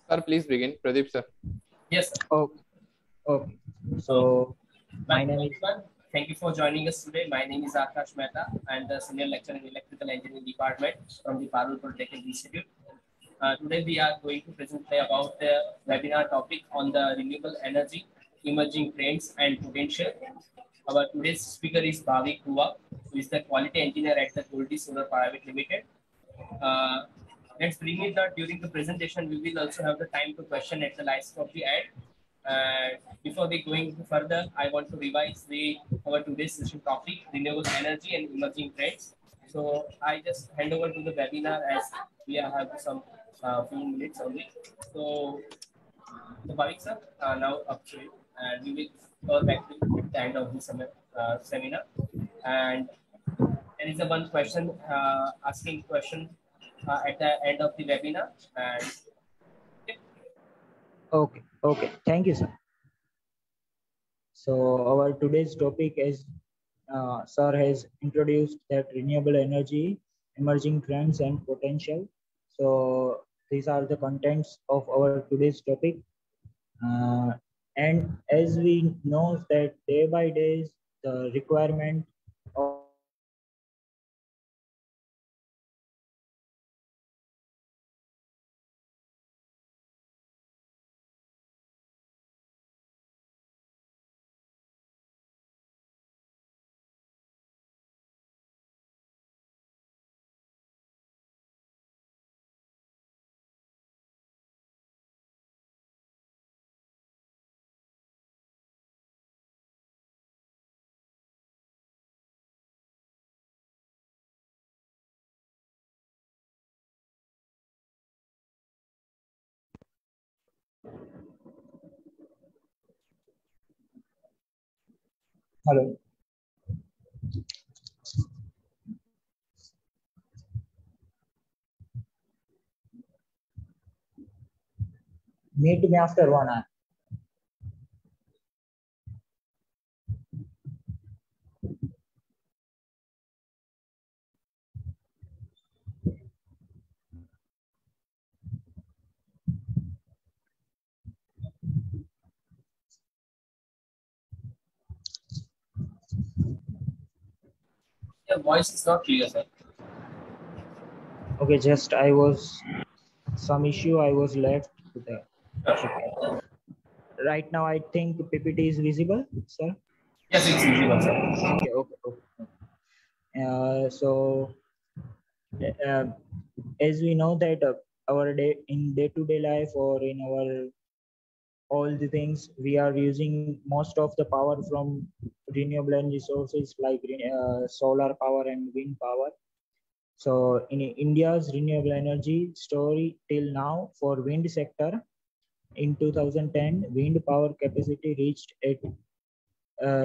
Sir, please begin. Pradeep, sir. Yes, sir. Okay. So, my Welcome name is. everyone. Thank you for joining us today. My name is Akash Mehta. I'm the Senior Lecturer in Electrical Engineering Department from the Parul Polytechnic Institute. Today we are going to present about the webinar topic on the renewable energy, emerging trends and potential. Our today's speaker is Bhavi Kuwa, who is the Quality Engineer at the Goldie Solar Private Limited. Uh, let's bring it that during the presentation, we will also have the time to question at the last of the end. Before we going further, I want to revise our today's session topic, renewable energy and emerging trends. So I just hand over to the webinar as we have some few minutes only. So, Bhavik sir, now up to you, and we will go back to at the end of the seminar. And there is a one question asking question at the end of the webinar. And Okay. Thank you, sir. So, our today's topic is, sir has introduced that renewable energy, emerging trends and potential. So, these are the contents of our today's topic. And as we know that day by day, the requirement of hello. Meet me after 1 hour. your voice is not clear, sir. Okay, just I was some issue. I was left there. Okay. Right now, I think PPT is visible, sir. Yes, it's visible, sir. Okay. So, uh, as we know that our day-to-day life or in our all the things, we are using most of the power from renewable energy sources like solar power and wind power. So in India's renewable energy story till now for wind sector, in 2010, wind power capacity reached at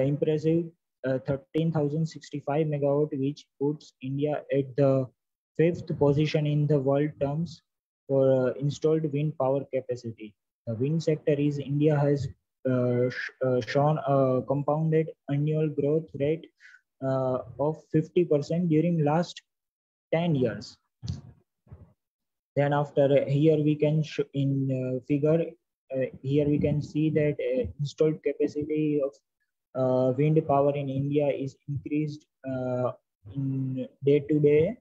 impressive 13,065 megawatt, which puts India at the fifth position in the world terms for installed wind power capacity. The wind sector is India has shown a compounded annual growth rate of 50% during last 10 years. Then after here we can figure here we can see that installed capacity of wind power in India is increased in day to day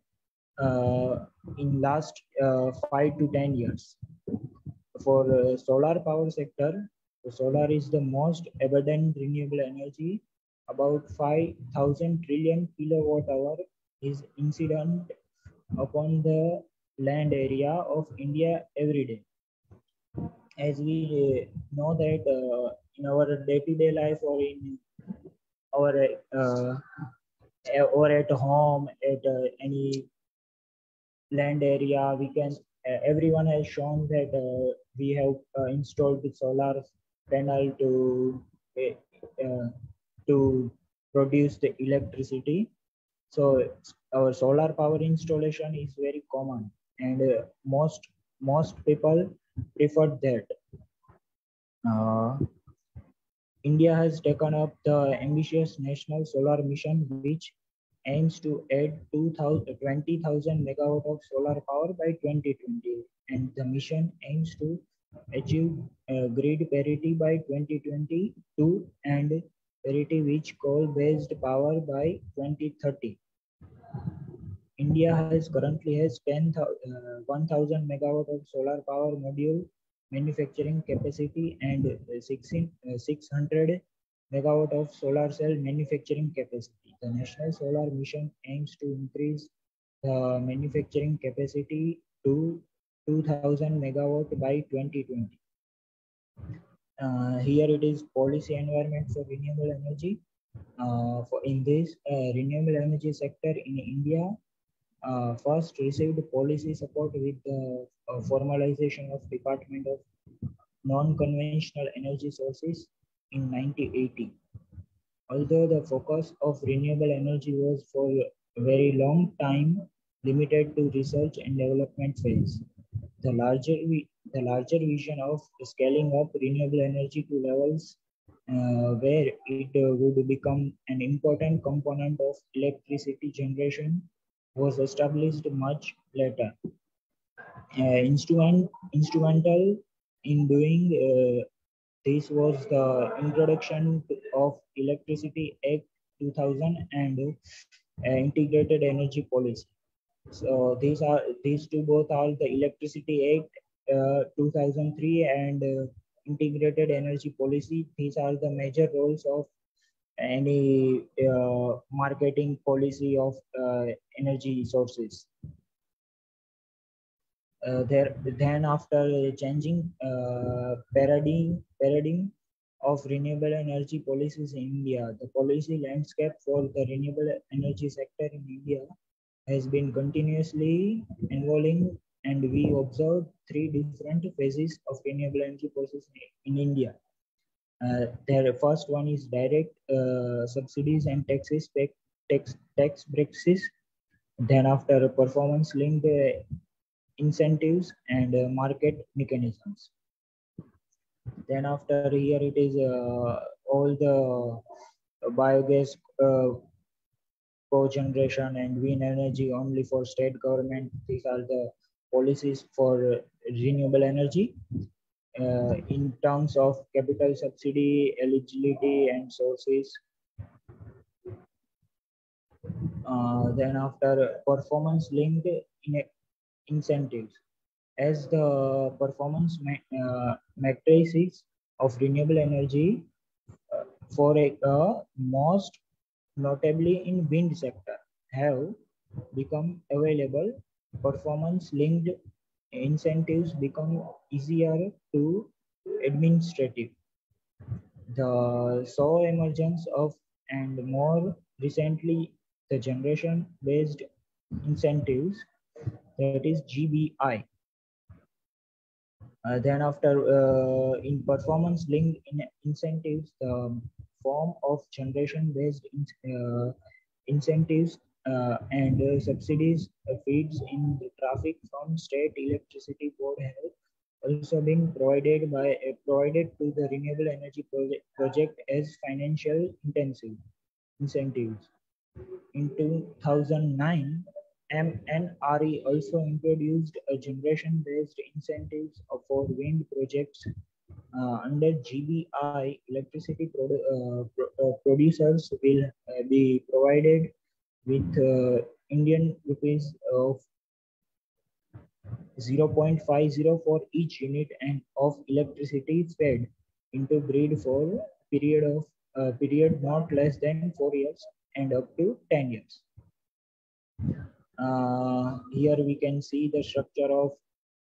in last 5 to 10 years. For solar power sector, solar is the most abundant renewable energy. About 5,000 trillion kilowatt hour is incident upon the land area of India every day. As we know that in our day-to-day life or in our or at home at any land area, we can everyone has shown that we have installed the solar panel to produce the electricity. So our solar power installation is very common, and most people prefer that. India has taken up the ambitious national solar mission, which aims to add 20,000 megawatt of solar power by 2020, and the mission aims to achieved grid parity by 2022 and parity with coal-based power by 2030. India currently has 1,000 megawatt of solar power module manufacturing capacity and 600 megawatt of solar cell manufacturing capacity. The National Solar Mission aims to increase the manufacturing capacity to 2,000 megawatt by 2020. Here it is policy environment for renewable energy. For in this renewable energy sector in India, first received policy support with the formalization of Department of Non-Conventional Energy Sources in 1980. Although the focus of renewable energy was for a very long time limited to research and development phase, the larger vision of scaling up renewable energy to levels where it would become an important component of electricity generation was established much later. Instrumental in doing this was the introduction of Electricity Act 2000 and Integrated Energy Policy. So these two both are the Electricity Act 2003 and Integrated Energy Policy. These are the major roles of any marketing policy of energy sources. Then after changing paradigm of renewable energy policies in India, the policy landscape for the renewable energy sector in India has been continuously evolving, and we observe three different phases of renewable energy policies in India. The first one is direct subsidies and tax breaks. Then after performance linked incentives and market mechanisms. Then after here it is all the biogas cogeneration and wind energy only for state government. These are the policies for renewable energy. In terms of capital subsidy, eligibility and sources. Then after performance linked incentives, as the performance matrices of renewable energy for most notably in wind sector have become available. Performance linked incentives become easier to administrative. The saw emergence of and more recently the generation based incentives, that is GBI. Then after in performance linked incentives, the form of generation based incentives and subsidies feeds in the traffic from state electricity board have also been provided to the renewable energy project as financial intensive incentives. In 2009, MNRE also introduced a generation-based incentives for wind projects. Under GBI, electricity producers will be provided with Indian rupees of 0.50 for each unit and of electricity fed into grid for period not less than 4 years and up to 10 years. Here we can see the structure of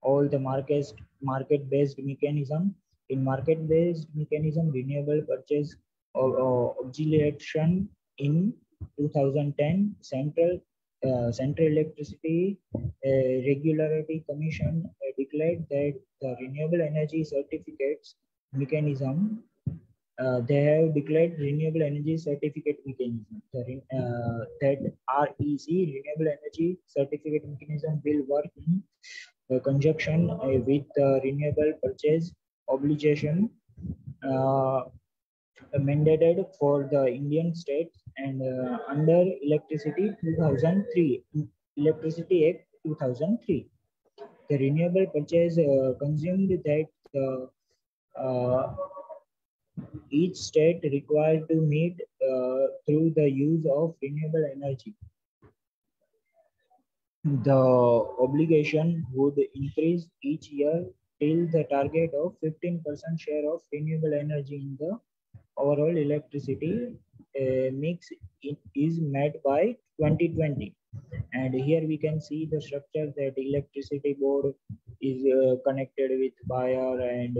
all the market-based mechanism. In market-based mechanism, renewable purchase obligation in 2010, Central Electricity Regulatory Commission declared that the renewable energy certificates mechanism. They have declared renewable energy certificate mechanism. That REC, renewable energy certificate mechanism, will work in conjunction with the renewable purchase obligation mandated for the Indian states and under Electricity 2003, Electricity Act 2003. the renewable purchase consumed that uh, each state required to meet through the use of renewable energy. The obligation would increase each year till the target of 15% share of renewable energy in the overall electricity mix is met by 2020. And here we can see the structure that electricity board is connected with buyer, and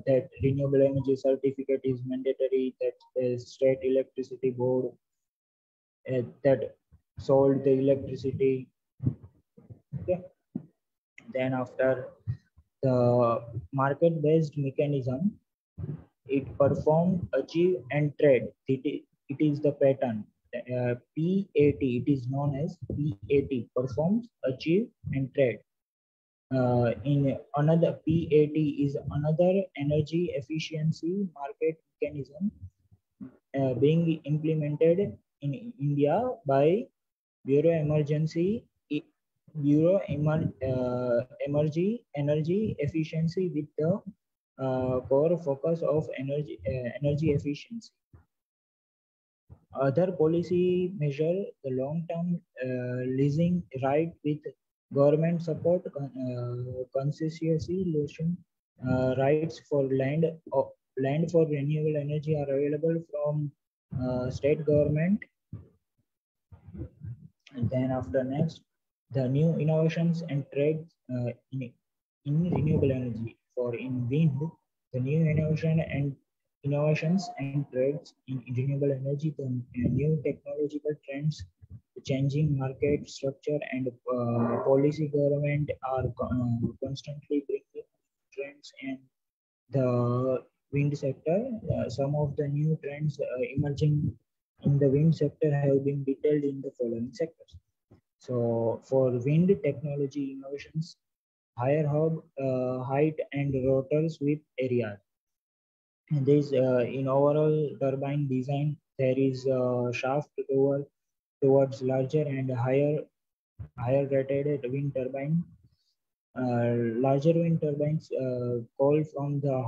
that renewable energy certificate is mandatory, that the state electricity board that sold the electricity. Okay. Then after the market-based mechanism, it perform, achieve, and trade. It is the pattern. PAT, it is known as PAT, performs, achieve, and trade. In another, PAT is another energy efficiency market mechanism being implemented in India by Bureau Emergency Bureau Energy Efficiency with the core focus of energy efficiency. Other policy measure the long-term leasing right with government support, concession rights for land for renewable energy are available from state government. And then after next, the new innovations and trades in renewable energy. For in wind, the new innovations and trades in renewable energy, the new technological trends, the changing market structure, and policy government are constantly bringing trends in the wind sector. Some of the new trends emerging in the wind sector have been detailed in the following sectors. So for wind technology innovations, higher hub height and rotor sweep area. And this in overall turbine design, there is a shaft towards larger and higher rated wind turbine. Larger wind turbines call from the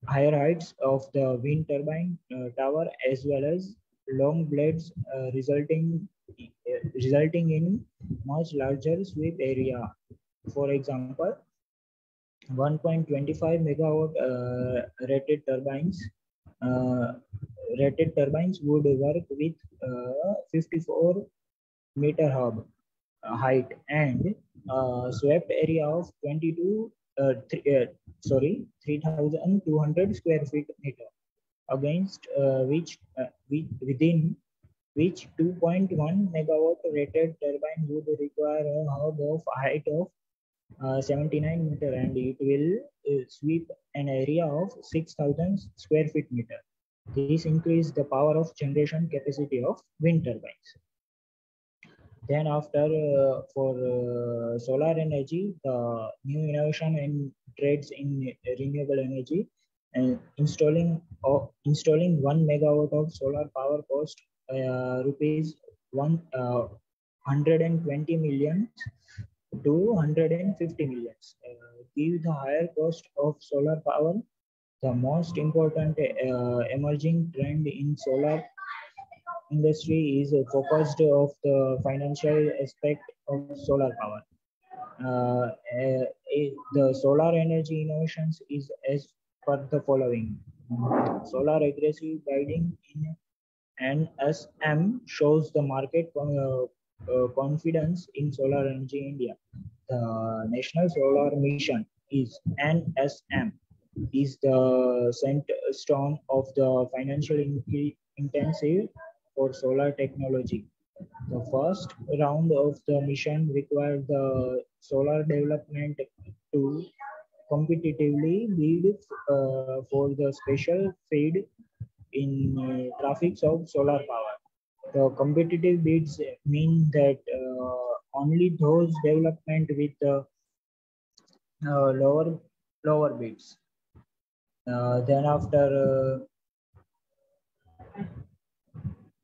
higher heights of the wind turbine tower, as well as long blades resulting in much larger sweep area. For example, 1.25 megawatt uh, rated turbines would work with 54 meter hub height and swept area of 3,200 square feet meter, against within which 2.1 megawatt rated turbine would require a hub of height of 79 meter, and it will sweep an area of 6,000 square feet meter. This increases the power of generation capacity of wind turbines. Then after for solar energy, the new innovation and trades in renewable energy, and installing 1 megawatt of solar power cost rupees 120 million to 150 millions. Give the higher cost of solar power. The most important emerging trend in solar industry is focused of the financial aspect of solar power. The solar energy innovations is as per the following. Solar aggressive guiding in NSM shows the market confidence in solar energy in India. The National Solar Mission is NSM, is the stone of the financial intensive for solar technology. The first round of the mission required the solar development to competitively bid for the special feed in traffics of solar power. The competitive bids mean that only those development with the lower bids. Then after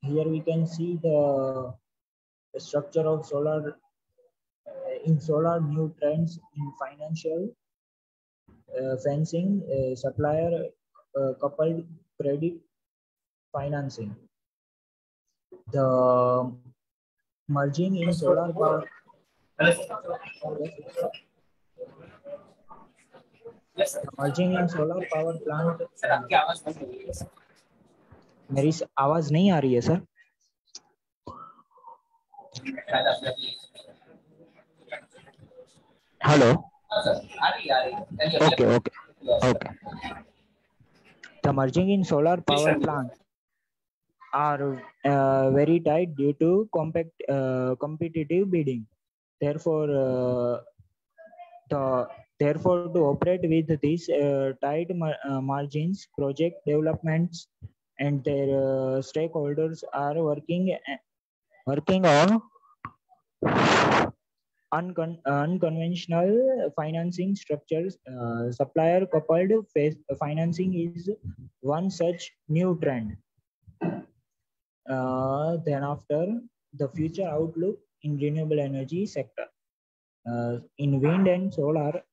here we can see the structure of solar in solar, new trends in financial fencing, supplier coupled credit financing. The merging in solar power. Yes, Yes, sir. the merging in solar power plant. Sir आपकी आवाज बंद हो गई है sir. मेरी आवाज नहीं आ रही है सर. शायद आपने हेलो. हाँ सर आ रही है. Okay, okay, okay. The merging in solar power plants are very tight due to competitive bidding. Therefore, therefore, to operate with these tight margins, project developments and their stakeholders are working on unconventional financing structures. Supplier coupled financing is one such new trend. Then after, the future outlook in renewable energy sector. In wind and solar,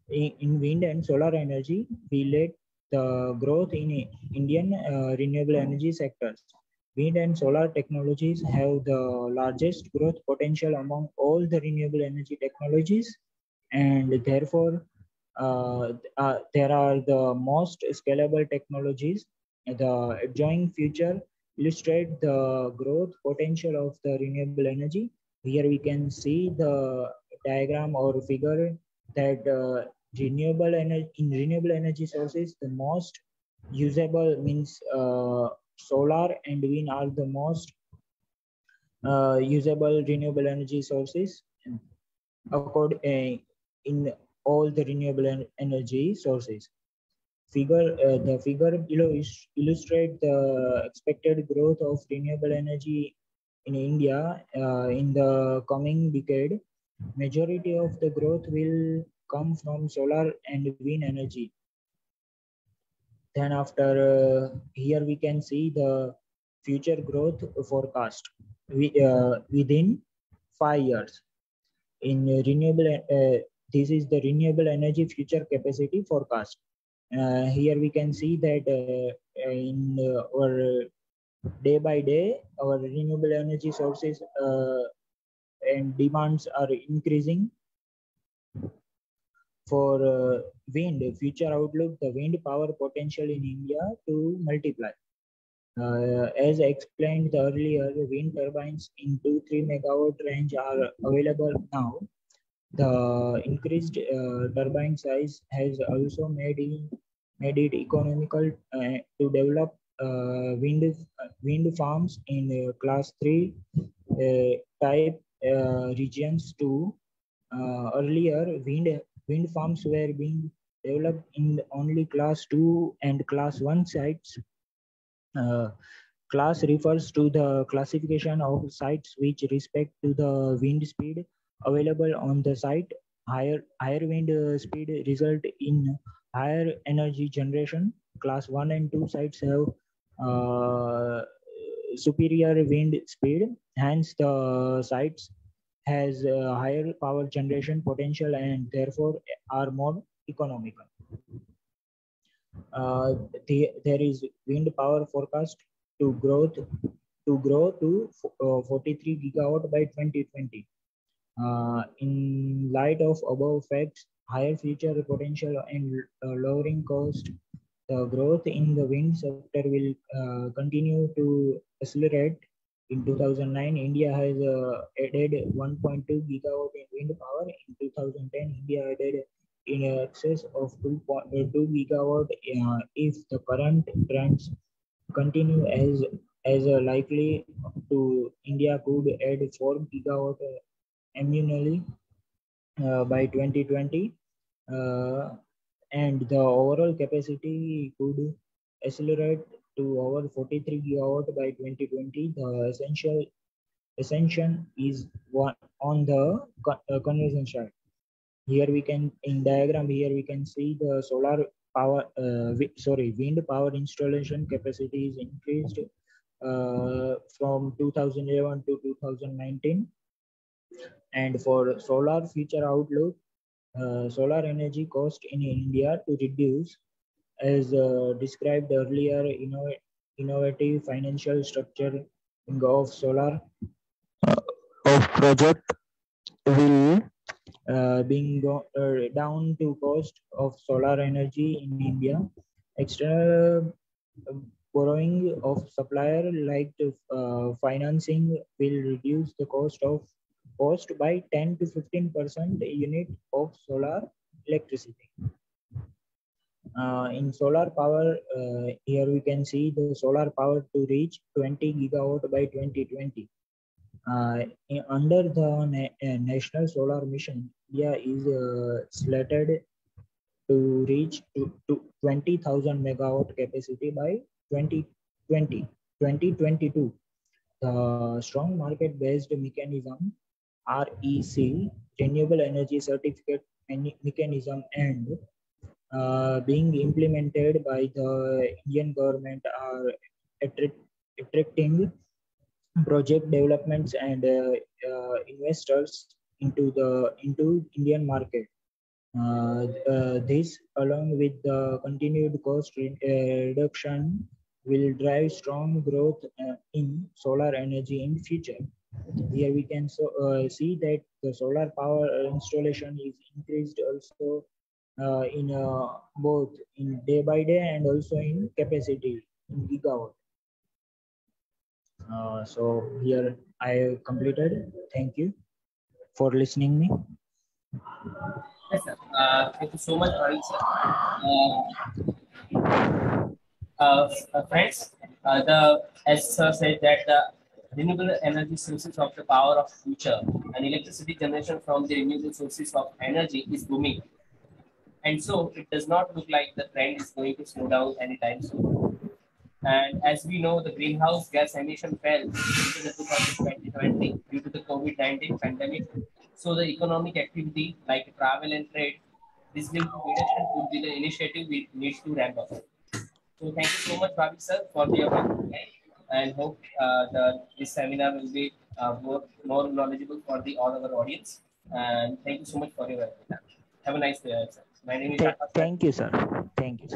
in wind and solar energy, we led the growth in Indian renewable energy sectors. Wind and solar technologies have the largest growth potential among all the renewable energy technologies, and therefore there are the most scalable technologies. The adjoining future illustrate the growth potential of the renewable energy. Here we can see the diagram or figure that renewable energy in renewable energy sources, the most usable means solar and wind are the most usable renewable energy sources in all the renewable energy sources. The figure below illustrate the expected growth of renewable energy in India in the coming decade. Majority of the growth will come from solar and wind energy. Then after here we can see the future growth forecast within 5 years. In renewable, this is the renewable energy future capacity forecast. Here we can see that in our day by day, our renewable energy sources and demands are increasing. For wind, future outlook, the wind power potential in India to multiply. As explained earlier, wind turbines in 2-3 megawatt range are available now. The increased turbine size has also made it economical to develop wind farms in class 3 type regions too. Earlier, wind farms were being developed in only class 2 and class 1 sites. Class refers to the classification of sites which respect to the wind speed available on the site. Higher wind speed result in higher energy generation. Class 1 and 2 sites have superior wind speed. Hence, the sites has higher power generation potential and therefore are more economical. There is wind power forecast to grow to 43 gigawatt by 2020. In light of above facts, higher future potential and lowering cost, the growth in the wind sector will continue to accelerate. In 2009, India has added 1.2 gigawatt in wind power. In 2010, India added in excess of 2.2 gigawatt. If the current trends continue as likely to, India could add 4 gigawatt annually by 2020, and the overall capacity could accelerate to over 43 gigawatt by 2020. The ascension is one on the conversion side. Here we can, in diagram, here we can see the solar power, wind power installation capacity is increased from 2011 to 2019. And for solar future outlook, solar energy cost in India to reduce, as described earlier, innovative financial structure of solar of project will down to cost of solar energy in India. External borrowing of supplier like financing will reduce the cost by 10 to 15% unit of solar electricity. In solar power, here we can see the solar power to reach 20 gigawatt by 2020. Under the National Solar Mission, India is slated to reach to 20,000 megawatt capacity by 2022. The strong market-based mechanism, REC, Renewable Energy Certificate Mechanism, and being implemented by the Indian government are attracting project developments and investors into Indian market. This, along with the continued cost reduction, will drive strong growth in solar energy in future. Here we can see that the solar power installation is increased also in both in day by day and also in capacity in gigawatt. So here I completed. Thank you for listening me. Yes, sir. Thank you so much, Praveen, sir. Friends, as sir said that the renewable energy sources of the power of future and electricity generation from the renewable sources of energy is booming. And so it does not look like the trend is going to slow down anytime soon. And as we know, the greenhouse gas emission fell into the 2020 due to the COVID-19 pandemic. So the economic activity like travel and trade, this will be reduction would be the initiative we need to ramp up. So thank you so much, Bhavi sir, for your valuable time, and hope this seminar will be more knowledgeable for all our audience. And thank you so much for your valuable time. Have a nice day, sir. My name is Akash. Thank you, sir. Thank you.